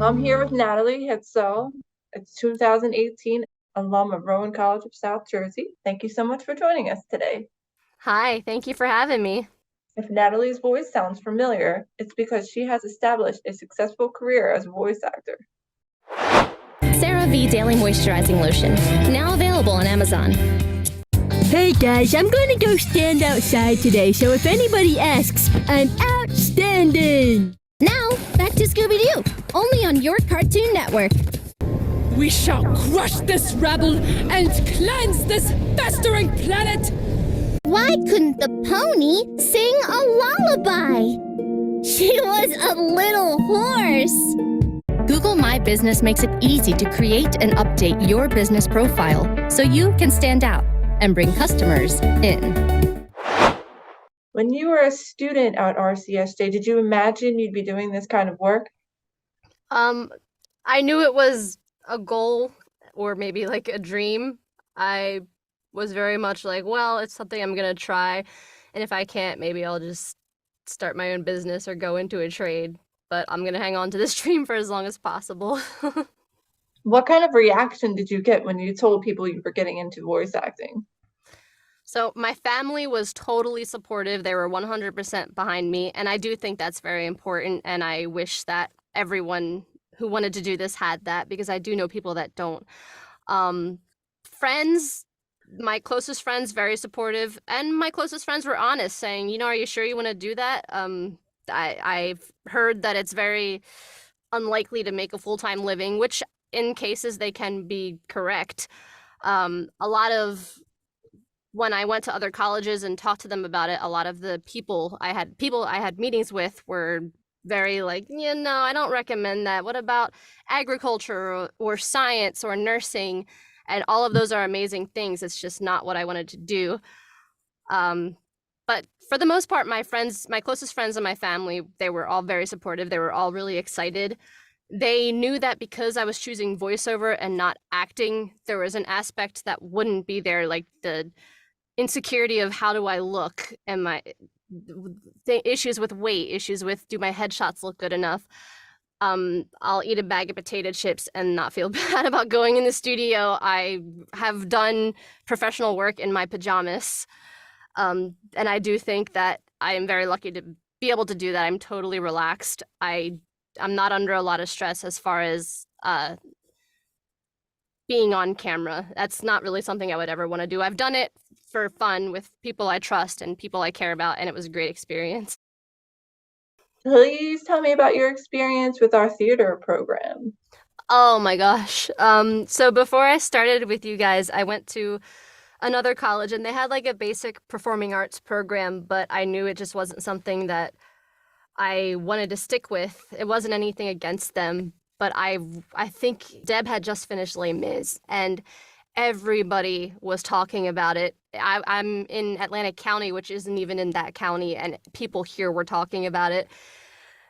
I'm here with Natalie Hitzel. It's 2018, alum of Rowan College of South Jersey. Thank you so much for joining us today. Hi, thank you for having me. If Natalie's voice sounds familiar, it's because she has established a successful career as a voice actor. CeraVe Daily Moisturizing Lotion, now available on Amazon. Hey guys, I'm gonna go stand outside today, so if anybody asks, I'm outstanding! Now, back to Scooby-Doo, only on your Cartoon Network. We shall crush this rabble and cleanse this festering planet! Why couldn't the pony sing a lullaby? She was a little hoarse. Google My Business makes it easy to create and update your business profile so you can stand out and bring customers in. When you were a student at RSCJ, did you imagine you'd be doing this kind of work? I knew it was a goal or maybe like a dream. I was very much like, well, it's something I'm gonna try, and if I can't, maybe I'll just start my own business or go into a trade. But I'm gonna hang on to this dream for as long as possible. What kind of reaction did you get when you told people you were getting into voice acting? So my family was totally supportive. They were 100% behind me, and I do think that's very important, and I wish that everyone who wanted to do this had that, because I do know people that don't. Friends, my closest friends, very supportive, and my closest friends were honest, saying, are you sure you want to do that? I've heard that it's very unlikely to make a full-time living, which in cases they can be correct. A lot of when I went to other colleges and talked to them about it, a lot of the people I had meetings with were very like, no, I don't recommend that. What about agriculture or science or nursing? And all of those are amazing things. It's just not what I wanted to do. But for the most part, my closest friends and my family, they were all very supportive. They were all really excited. They knew that because I was choosing voiceover and not acting, there was an aspect that wouldn't be there, like the insecurity of how do I look and the issues with weight, issues with do my headshots look good enough. I'll eat a bag of potato chips and not feel bad about going in the studio. I have done professional work in my pajamas. And I do think that I am very lucky to be able to do that. I'm totally relaxed. I'm not under a lot of stress as far as being on camera. That's not really something I would ever want to do. I've done it for fun with people I trust and people I care about, and it was a great experience. Please tell me about your experience with our theater program. Oh my gosh. So before I started with you guys, I went to another college and they had like a basic performing arts program, but I knew it just wasn't something that I wanted to stick with. It wasn't anything against them, but I think Deb had just finished Les Mis and everybody was talking about it. I'm in Atlantic County, which isn't even in that county, and people here were talking about it.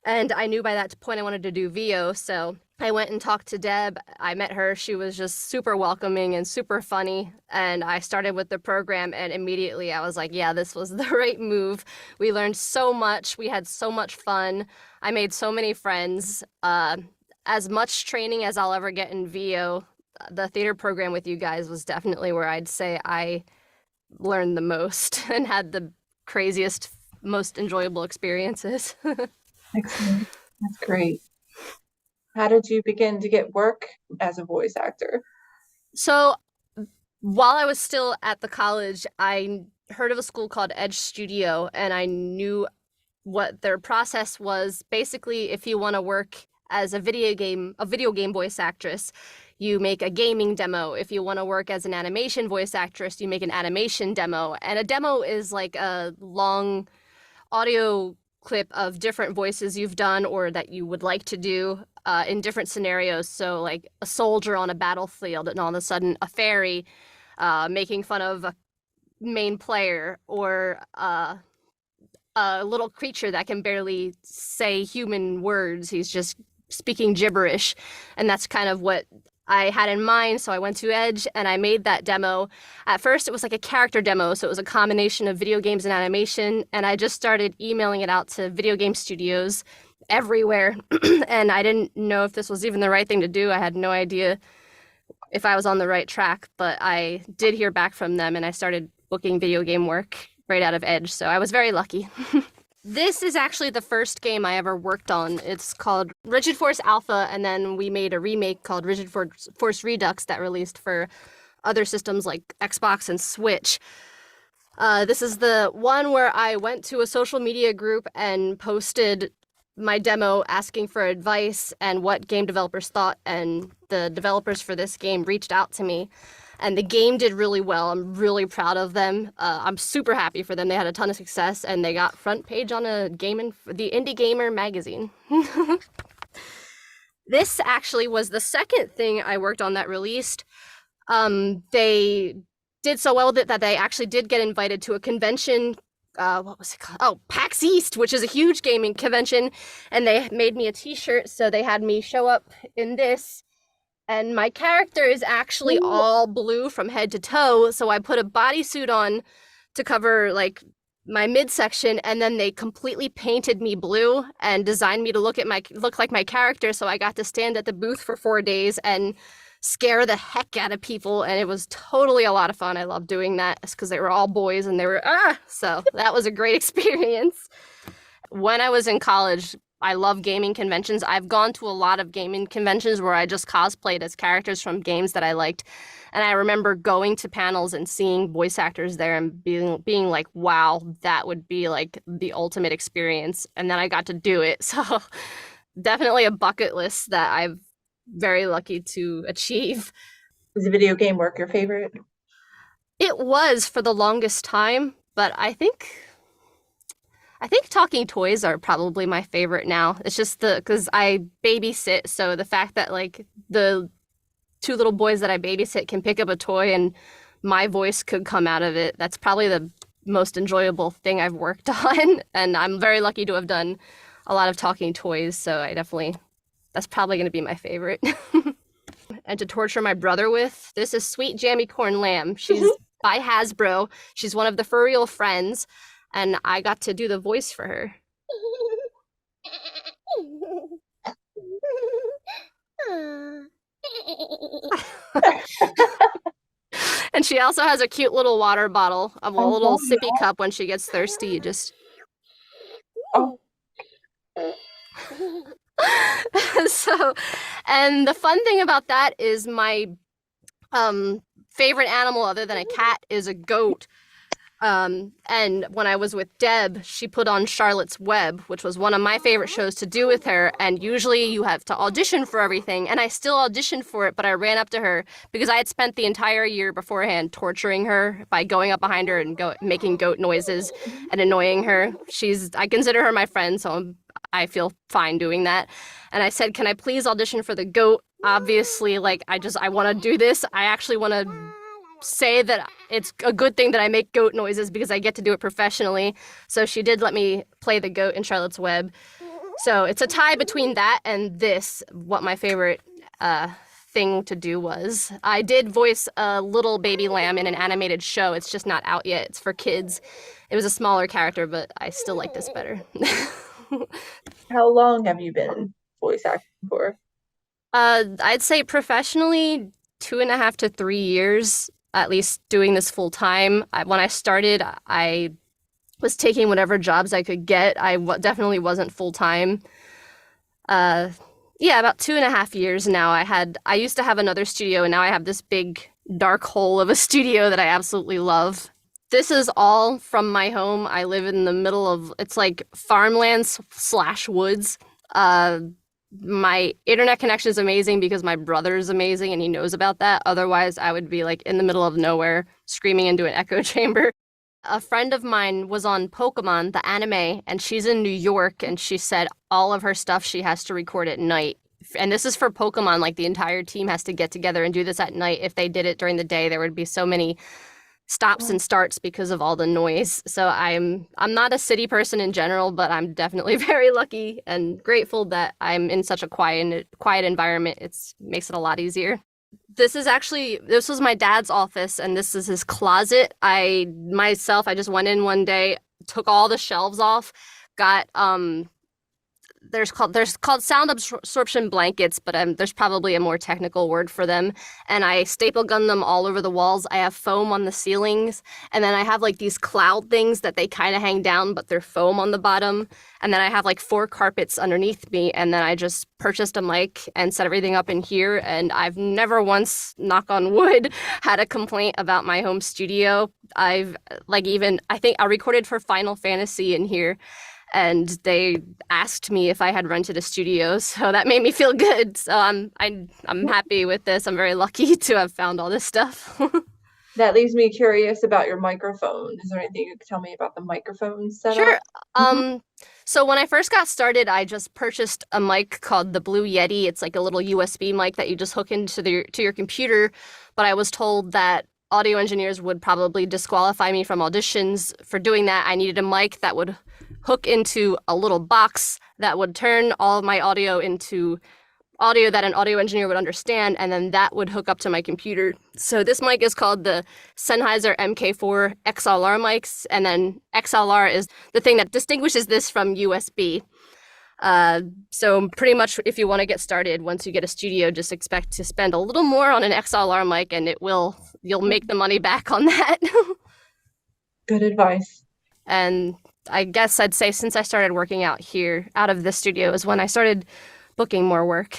And I knew by that point I wanted to do VO, so I went and talked to Deb. I met her. She was just super welcoming and super funny. And I started with the program, and immediately I was like, yeah, this was the right move. We learned so much. We had so much fun. I made so many friends. As much training as I'll ever get in VO, the theater program with you guys was definitely where I'd say I learned the most and had the craziest, most enjoyable experiences. Excellent. That's great. How did you begin to get work as a voice actor? So while I was still at the college, I heard of a school called Edge Studio, and I knew what their process was. Basically, if you want to work as a video game voice actress, you make a gaming demo. If you want to work as an animation voice actress, you make an animation demo. And a demo is like a long audio clip of different voices you've done or that you would like to do in different scenarios. So like a soldier on a battlefield and all of a sudden a fairy making fun of a main player, or a little creature that can barely say human words. He's just speaking gibberish. And that's kind of what I had in mind. So I went to Edge and I made that demo. At first, it was like a character demo. So it was a combination of video games and animation. And I just started emailing it out to video game studios. everywhere. And I didn't know if this was even the right thing to do. I had no idea if I was on the right track, but I did hear back from them and I started booking video game work right out of Edge, so I was very lucky. This is actually the first game I ever worked on. It's called Rigid Force Alpha, and then we made a remake called Rigid Force Redux that released for other systems like Xbox and Switch. This is the one where I went to a social media group and posted my demo asking for advice and what game developers thought, and the developers for this game reached out to me. And the game did really well. I'm really proud of them. I'm super happy for them. They had a ton of success, and they got front page on the Indie Gamer magazine. This actually was the second thing I worked on that released. They did so well that they actually did get invited to a convention. What was it called? Oh, PAX East, which is a huge gaming convention. And they made me a t-shirt, so they had me show up in this. And my character is actually all blue from head to toe, so I put a bodysuit on to cover like my midsection, and then they completely painted me blue and designed me to look like my character, so I got to stand at the booth for 4 days and scare the heck out of people, and it was totally a lot of fun. I love doing that because they were all boys and they were so that was a great experience. When I was in college, I love gaming conventions. I've gone to a lot of gaming conventions where I just cosplayed as characters from games that I liked. And I remember going to panels and seeing voice actors there and being like, wow, that would be like the ultimate experience. And then I got to do it. So definitely a bucket list that I'm very lucky to achieve. Is video game work your favorite? It was for the longest time, but I think talking toys are probably my favorite now. It's just because I babysit, so the fact that like the 2 little boys that I babysit can pick up a toy and my voice could come out of it, that's probably the most enjoyable thing I've worked on. And I'm very lucky to have done a lot of talking toys, so that's probably going to be my favorite. And to torture my brother with, this is Sweet Jammy Corn Lamb. She's by Hasbro. She's one of the furriel friends. And I got to do the voice for her. And she also has a cute little water bottle, a little sippy cup when she gets thirsty. You just... Oh. So, and the fun thing about that is my favorite animal other than a cat is a goat. And when I was with Deb, she put on Charlotte's Web, which was one of my favorite shows to do with her. And usually you have to audition for everything. And I still auditioned for it, but I ran up to her because I had spent the entire year beforehand torturing her by going up behind her and making goat noises and annoying her. I consider her my friend, so I feel fine doing that. And I said, can I please audition for the goat? Obviously, like, I want to do this. I actually want to say that it's a good thing that I make goat noises because I get to do it professionally. So she did let me play the goat in Charlotte's Web. So it's a tie between that and this, what my favorite thing to do was. I did voice a little baby lamb in an animated show. It's just not out yet. It's for kids. It was a smaller character, but I still like this better. How long have you been voice acting for? I'd say professionally 2.5 to 3 years, at least doing this full time. When I started, I was taking whatever jobs I could get. I definitely wasn't full time. About 2.5 years now. I used to have another studio, and now I have this big dark hole of a studio that I absolutely love. This is all from my home. I live in the middle of, it's like farmlands/woods. My internet connection is amazing because my brother is amazing and he knows about that. Otherwise, I would be like in the middle of nowhere screaming into an echo chamber. A friend of mine was on Pokemon, the anime, and she's in New York, and she said all of her stuff she has to record at night. And this is for Pokemon, like the entire team has to get together and do this at night. If they did it during the day, there would be so many stops and starts because of all the noise. So I'm not a city person in general, but I'm definitely very lucky and grateful that I'm in such a quiet environment. It makes it a lot easier. This was my dad's office, and this is his closet. I just went in one day, took all the shelves off, got there's called sound absorption blankets, but there's probably a more technical word for them. And I staple gun them all over the walls. I have foam on the ceilings, and then I have like these cloud things that they kind of hang down, but they're foam on the bottom. And then I have like 4 carpets underneath me, and then I just purchased a mic and set everything up in here. And I've never once, knock on wood, had a complaint about my home studio. I think I recorded for Final Fantasy in here, and they asked me if I had rented a studio, so that made me feel good. So I'm happy with this. I'm very lucky to have found all this stuff. That leaves me curious about your microphone. Is there anything you could tell me about the microphone setup? Sure. So when I first got started, I just purchased a mic called the Blue Yeti. It's like a little USB mic that you just hook into your computer. But I was told that audio engineers would probably disqualify me from auditions for doing that. I needed a mic that would hook into a little box that would turn all of my audio into audio that an audio engineer would understand, and then that would hook up to my computer. So this mic is called the Sennheiser MK4 XLR mics, and then XLR is the thing that distinguishes this from USB. So pretty much if you want to get started, once you get a studio, just expect to spend a little more on an XLR mic, and you'll make the money back on that. Good advice. And I guess I'd say since I started working out of this studio is when I started booking more work.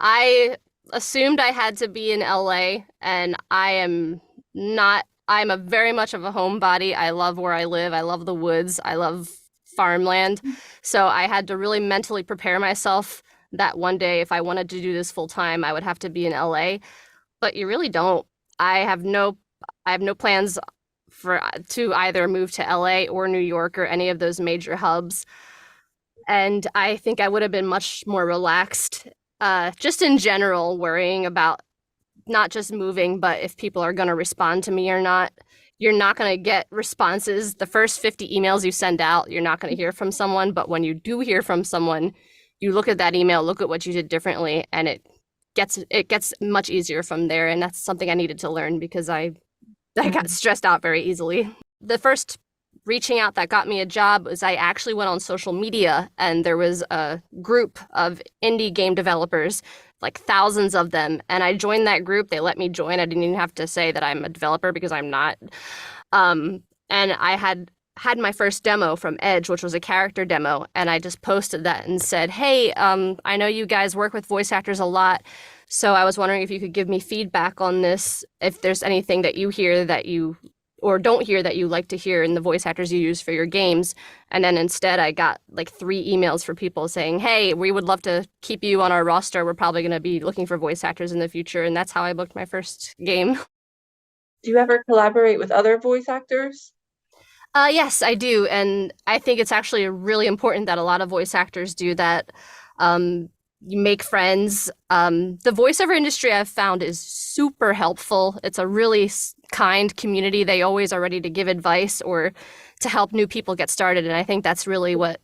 I assumed I had to be in LA, and I am not. I'm a very much of a homebody. I love where I live. I love the woods. I love farmland. So I had to really mentally prepare myself that one day if I wanted to do this full time, I would have to be in LA. But you really don't. I have no plans to either move to LA or New York or any of those major hubs. And I think I would have been much more relaxed, just in general, worrying about not just moving, but if people are going to respond to me or not. You're not going to get responses. The first 50 emails you send out, you're not going to hear from someone. But when you do hear from someone, you look at that email, look at what you did differently, and it gets much easier from there. And that's something I needed to learn because I got stressed out very easily. The first reaching out that got me a job was I actually went on social media, and there was a group of indie game developers, like thousands of them. And I joined that group. They let me join. I didn't even have to say that I'm a developer because I'm not. And I had my first demo from Edge, which was a character demo. And I just posted that and said, hey, I know you guys work with voice actors a lot. So I was wondering if you could give me feedback on this, if there's anything that you hear that you or don't hear that you like to hear in the voice actors you use for your games. And then instead I got like 3 emails for people saying, hey, we would love to keep you on our roster. We're probably going to be looking for voice actors in the future. And that's how I booked my first game. Do you ever collaborate with other voice actors? Yes, I do. And I think it's actually really important that a lot of voice actors do that. You make friends. The voiceover industry I've found is super helpful. It's a really kind community. They always are ready to give advice or to help new people get started. And I think that's really what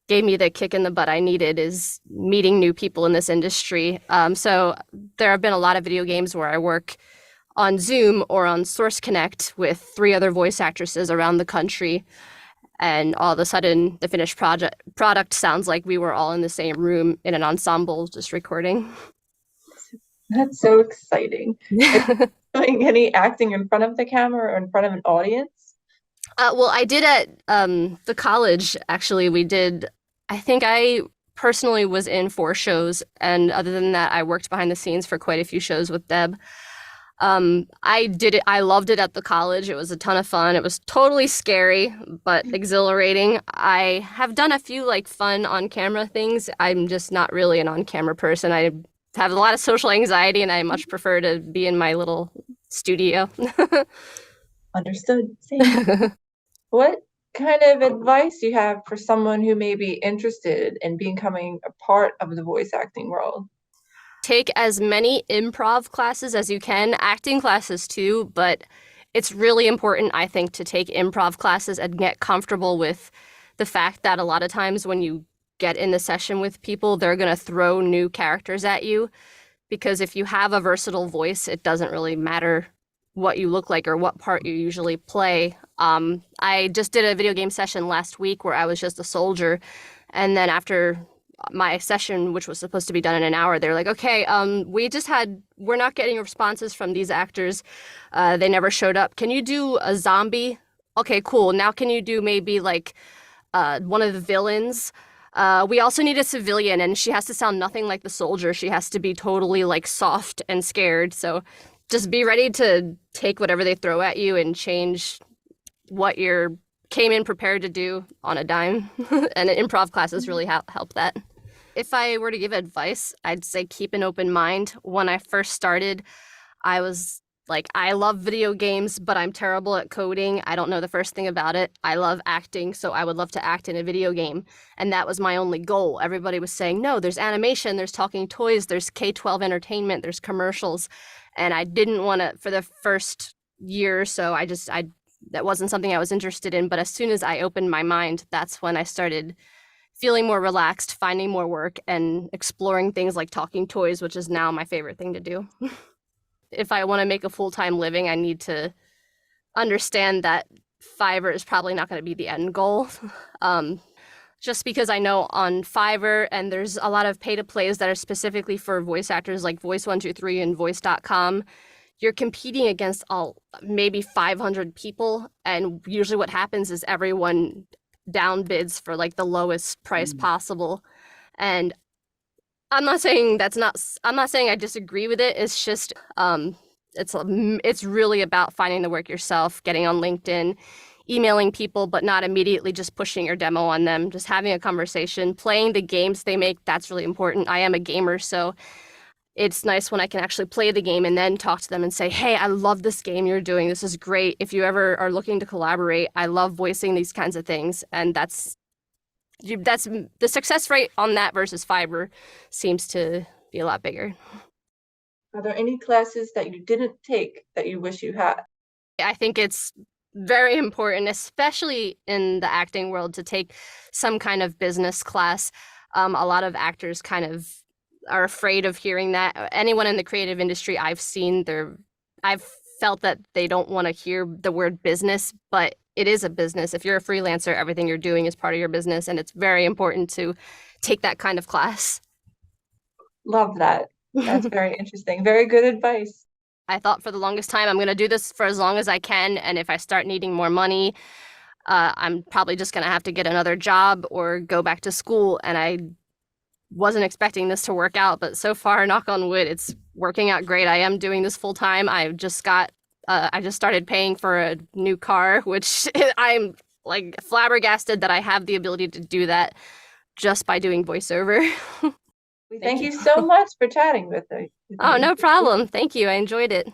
gave me the kick in the butt I needed, is meeting new people in this industry. So there have been a lot of video games where I work on Zoom or on Source Connect with 3 other voice actresses around the country. And all of a sudden, the finished product sounds like we were all in the same room in an ensemble just recording. That's so exciting. Doing any acting in front of the camera or in front of an audience? Well, I did at the college, actually. We did, I think I personally was in 4 shows. And other than that, I worked behind the scenes for quite a few shows with Deb. I did it. I loved it at the college. It was a ton of fun. It was totally scary, but exhilarating. I have done a few like fun on-camera things. I'm just not really an on-camera person. I have a lot of social anxiety, and I much prefer to be in my little studio. Understood. Same. What kind of advice do you have for someone who may be interested in becoming a part of the voice acting world? Take as many improv classes as you can, acting classes too, but it's really important, I think, to take improv classes and get comfortable with the fact that a lot of times when you get in the session with people, they're going to throw new characters at you, because if you have a versatile voice, it doesn't really matter what you look like or what part you usually play. I just did a video game session last week where I was just a soldier, and then after my session, which was supposed to be done in an hour, they're like, okay, we're not getting responses from these actors. They never showed up. Can you do a zombie? Okay, cool. Now can you do maybe like one of the villains? We also need a civilian, and she has to sound nothing like the soldier. She has to be totally like soft and scared. So just be ready to take whatever they throw at you and change what you came in prepared to do on a dime. And improv classes really help that. If I were to give advice, I'd say keep an open mind. When I first started, I was like, I love video games, but I'm terrible at coding. I don't know the first thing about it. I love acting, so I would love to act in a video game. And that was my only goal. Everybody was saying, no, there's animation, there's talking toys, there's K-12 entertainment, there's commercials. And I didn't want to, for the first year or so, that wasn't something I was interested in. But as soon as I opened my mind, that's when I started feeling more relaxed, finding more work, and exploring things like talking toys, which is now my favorite thing to do. If I want to make a full-time living, I need to understand that Fiverr is probably not going to be the end goal. Just because I know on Fiverr, and there's a lot of pay-to-plays that are specifically for voice actors like Voice123 and Voice.com, you're competing against maybe 500 people, and usually what happens is everyone downbids for like the lowest price possible. And I'm not saying I disagree with it. It's just it's really about finding the work yourself, getting on LinkedIn, emailing people, but not immediately just pushing your demo on them, just having a conversation, playing the games they make. That's really important. I am a gamer, so it's nice when I can actually play the game and then talk to them and say, hey, I love this game you're doing. This is great. If you ever are looking to collaborate, I love voicing these kinds of things. And that's the success rate on that versus Fiverr seems to be a lot bigger. Are there any classes that you didn't take that you wish you had? I think it's very important, especially in the acting world, to take some kind of business class. A lot of actors kind of are afraid of hearing that. Anyone in the creative industry I've seen, I've felt that they don't want to hear the word business, but it is a business. If you're a freelancer, everything you're doing is part of your business, and it's very important to take that kind of class. Love that. That's very interesting. Very good advice. I thought for the longest time, I'm going to do this for as long as I can, and if I start needing more money, I'm probably just going to have to get another job or go back to school. And I wasn't expecting this to work out, but so far, knock on wood, it's working out great. I am doing this full time. I just started paying for a new car, which I'm like flabbergasted that I have the ability to do that just by doing voiceover. We thank you so much for chatting with us. Oh, no problem. Thank you. I enjoyed it.